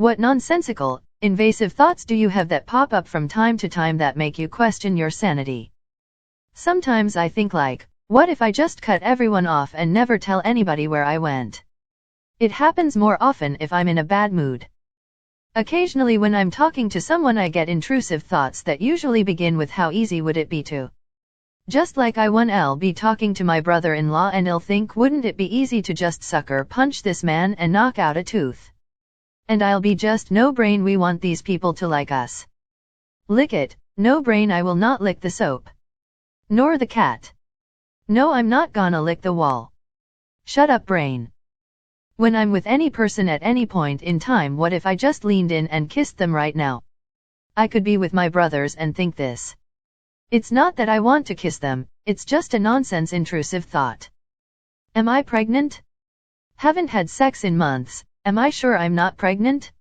What nonsensical, invasive thoughts do you have that pop up from time to time that make you question your sanity? Sometimes I think like, what if I just cut everyone off and never tell anybody where I went? It happens more often if I'm in a bad mood. Occasionally when I'm talking to someone I get intrusive thoughts that usually begin with how easy would it be to. Just like I'll be talking to my brother-in-law and I'll think wouldn't it be easy to just sucker punch this man and knock out a tooth? And I'll be just no brain, we want these people to like us. Lick it, no brain, I will not lick the soap. Nor the cat. No, I'm not gonna lick the wall. Shut up, brain. When I'm with any person at any point in time, what if I just leaned in and kissed them right now? I could be with my brothers and think this. It's not that I want to kiss them, it's just a nonsense intrusive thought. Am I pregnant? Haven't had sex in months, am I sure I'm not pregnant?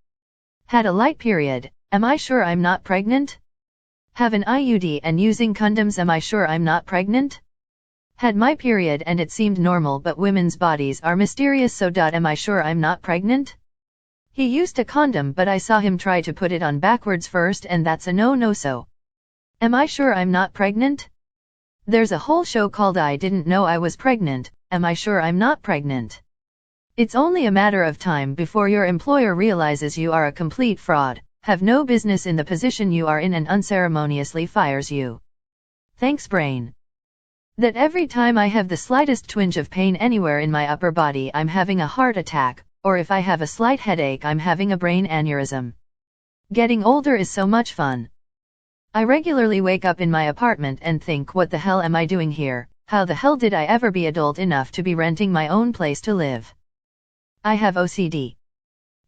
Had a light period, am I sure I'm not pregnant? Have an IUD and using condoms, am I sure I'm not pregnant? Had my period and it seemed normal, but women's bodies are mysterious, so am I sure I'm not pregnant? He used a condom but I saw him try to put it on backwards first and that's a no-no, so am I sure I'm not pregnant? There's a whole show called I Didn't Know I Was Pregnant, am I sure I'm not pregnant? It's only a matter of time before your employer realizes you are a complete fraud, have no business in the position you are in and unceremoniously fires you. Thanks, brain. That every time I have the slightest twinge of pain anywhere in my upper body I'm having a heart attack, or if I have a slight headache I'm having a brain aneurysm. Getting older is so much fun. I regularly wake up in my apartment and think, what the hell am I doing here? How the hell did I ever be adult enough to be renting my own place to live? I have OCD.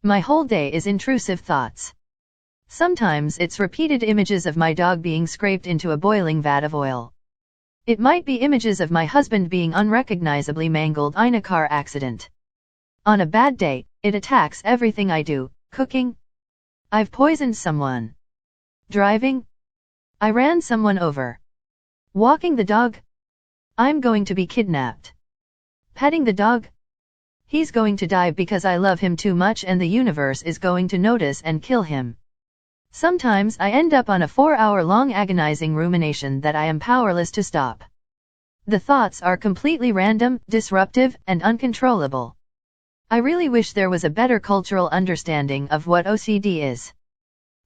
My whole day is intrusive thoughts. Sometimes it's repeated images of my dog being scraped into a boiling vat of oil. It might be images of my husband being unrecognizably mangled in a car accident. On a bad day, it attacks everything I do, cooking. I've poisoned someone. Driving. I ran someone over. Walking the dog. I'm going to be kidnapped. Petting the dog. He's going to die because I love him too much and the universe is going to notice and kill him. Sometimes I end up on a 4-hour-long agonizing rumination that I am powerless to stop. The thoughts are completely random, disruptive, and uncontrollable. I really wish there was a better cultural understanding of what OCD is.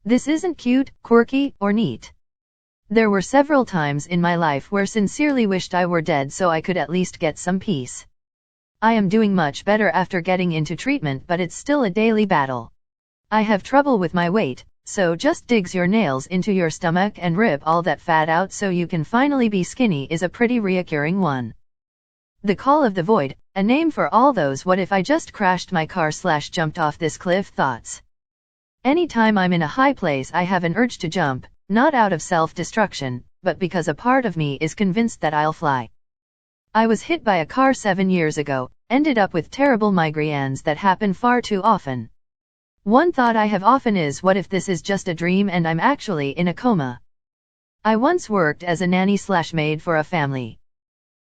This isn't cute, quirky, or neat. There were several times in my life where sincerely wished I were dead so I could at least get some peace. I am doing much better after getting into treatment, but it's still a daily battle. I have trouble with my weight, so just digs your nails into your stomach and rip all that fat out so you can finally be skinny is a pretty reoccurring one. The call of the void, a name for all those what if I just crashed my car / jumped off this cliff thoughts. Anytime I'm in a high place I have an urge to jump, not out of self-destruction, but because a part of me is convinced that I'll fly. I was hit by a car 7 years ago, ended up with terrible migraines that happen far too often. One thought I have often is, what if this is just a dream and I'm actually in a coma? I once worked as a nanny / maid for a family.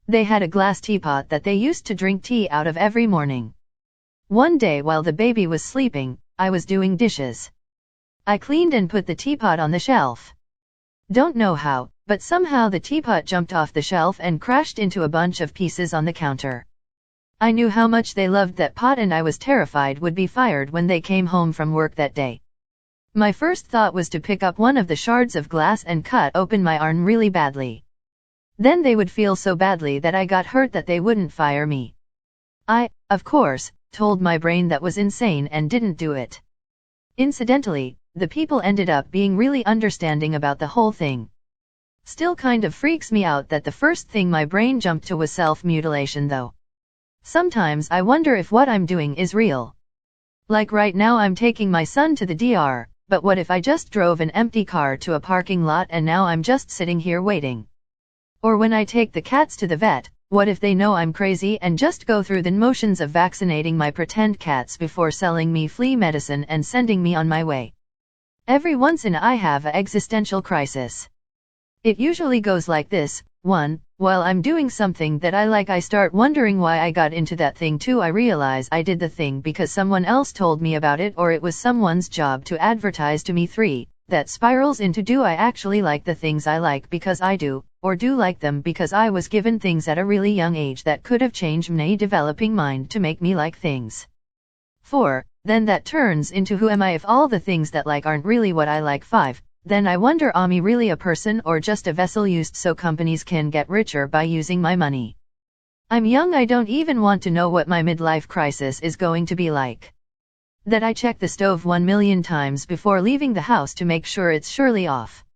They had a glass teapot that they used to drink tea out of every morning. One day while the baby was sleeping, I was doing dishes. I cleaned and put the teapot on the shelf. Don't know how, but somehow the teapot jumped off the shelf and crashed into a bunch of pieces on the counter. I knew how much they loved that pot and I was terrified would be fired when they came home from work that day. My first thought was to pick up one of the shards of glass and cut open my arm really badly. Then they would feel so badly that I got hurt that they wouldn't fire me. I, of course, told my brain that was insane and didn't do it. Incidentally, the people ended up being really understanding about the whole thing. Still kind of freaks me out that the first thing my brain jumped to was self-mutilation though. Sometimes I wonder if what I'm doing is real. Like right now I'm taking my son to the DR, but what if I just drove an empty car to a parking lot and now I'm just sitting here waiting? Or when I take the cats to the vet, what if they know I'm crazy and just go through the motions of vaccinating my pretend cats before selling me flea medicine and sending me on my way? Every once in I have an existential crisis. It usually goes like this: 1. While I'm doing something that I like, I start wondering why I got into that thing. 2. I realize I did the thing because someone else told me about it, or it was someone's job to advertise to me. 3. That spirals into, do I actually like the things I like because I do, or do like them because I was given things at a really young age that could have changed my developing mind to make me like things. 4. Then that turns into, who am I if all the things that like aren't really what I like. 5. Then I wonder, am I really a person or just a vessel used so companies can get richer by using my money? I'm young, I don't even want to know what my midlife crisis is going to be like. That I check the stove 1,000,000 times before leaving the house to make sure it's surely off.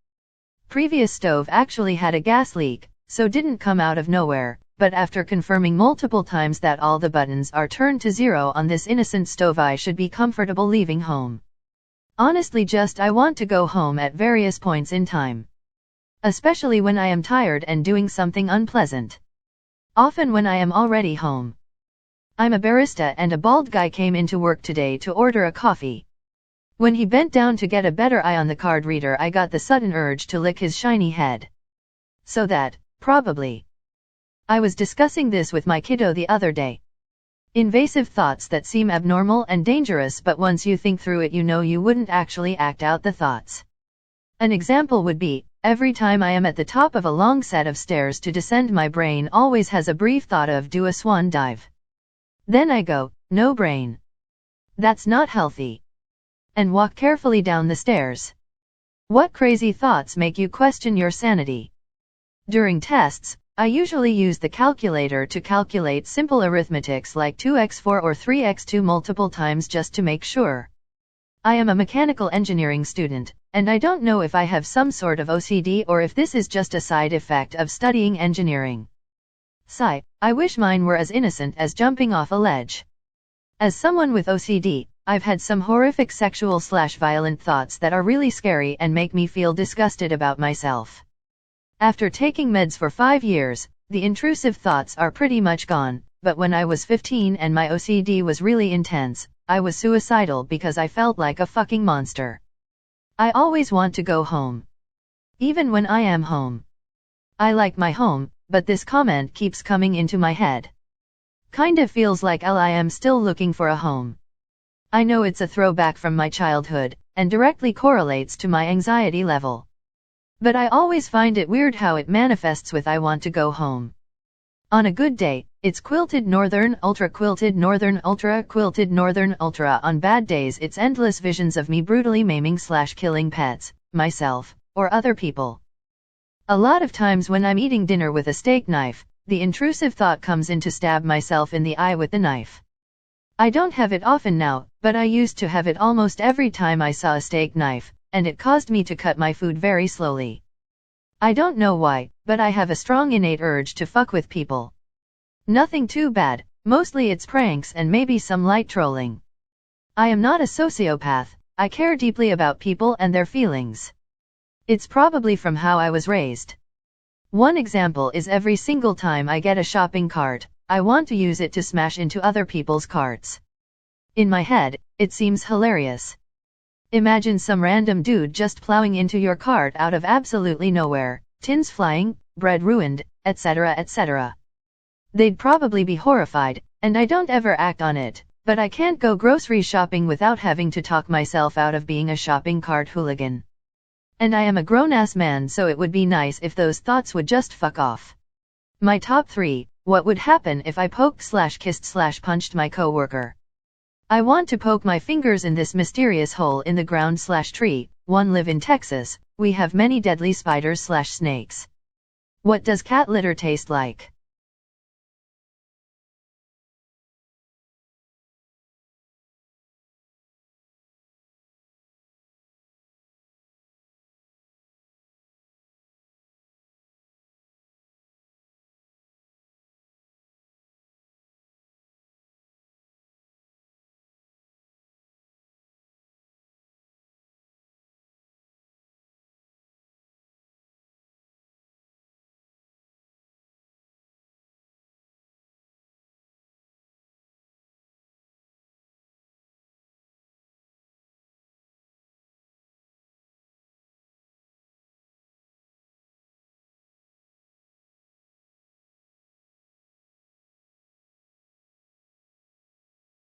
Previous stove actually had a gas leak, so didn't come out of nowhere, but after confirming multiple times that all the buttons are turned to 0 on this innocent stove, I should be comfortable leaving home. Honestly, just I want to go home at various points in time. Especially when I am tired and doing something unpleasant. Often when I am already home. I'm a barista and a bald guy came into work today to order a coffee. When he bent down to get a better eye on the card reader, I got the sudden urge to lick his shiny head. So that, probably. I was discussing this with my kiddo the other day. Invasive thoughts that seem abnormal and dangerous, but once you think through it, you know you wouldn't actually act out the thoughts. An example would be, every time I am at the top of a long set of stairs to descend, my brain always has a brief thought of do a swan dive. Then I go, no brain. That's not healthy. And walk carefully down the stairs. What crazy thoughts make you question your sanity? During tests, I usually use the calculator to calculate simple arithmetics like 2x4 or 3x2 multiple times just to make sure. I am a mechanical engineering student, and I don't know if I have some sort of OCD or if this is just a side effect of studying engineering. Sigh, I wish mine were as innocent as jumping off a ledge. As someone with OCD, I've had some horrific sexual/violent thoughts that are really scary and make me feel disgusted about myself. After taking meds for 5 years, the intrusive thoughts are pretty much gone, but when I was 15 and my OCD was really intense, I was suicidal because I felt like a fucking monster. I always want to go home. Even when I am home. I like my home, but this comment keeps coming into my head. Kinda feels like I am still looking for a home. I know it's a throwback from my childhood, and directly correlates to my anxiety level. But I always find it weird how it manifests with I want to go home. On a good day, it's quilted northern, ultra quilted northern, ultra quilted northern, ultra. On bad days, it's endless visions of me brutally maiming/killing pets, myself, or other people. A lot of times when I'm eating dinner with a steak knife, the intrusive thought comes in to stab myself in the eye with the knife. I don't have it often now, but I used to have it almost every time I saw a steak knife, and it caused me to cut my food very slowly. I don't know why, but I have a strong innate urge to fuck with people. Nothing too bad, mostly it's pranks and maybe some light trolling. I am not a sociopath, I care deeply about people and their feelings. It's probably from how I was raised. One example is every single time I get a shopping cart, I want to use it to smash into other people's carts. In my head, it seems hilarious. Imagine some random dude just plowing into your cart out of absolutely nowhere, tins flying, bread ruined, etc., etc. They'd probably be horrified, and I don't ever act on it, but I can't go grocery shopping without having to talk myself out of being a shopping cart hooligan. And I am a grown-ass man, so it would be nice if those thoughts would just fuck off. My top 3, what would happen if I poked/kissed/punched my coworker? I want to poke my fingers in this mysterious hole in the ground/tree. 1. Live in Texas, we have many deadly spiders/snakes. What does cat litter taste like?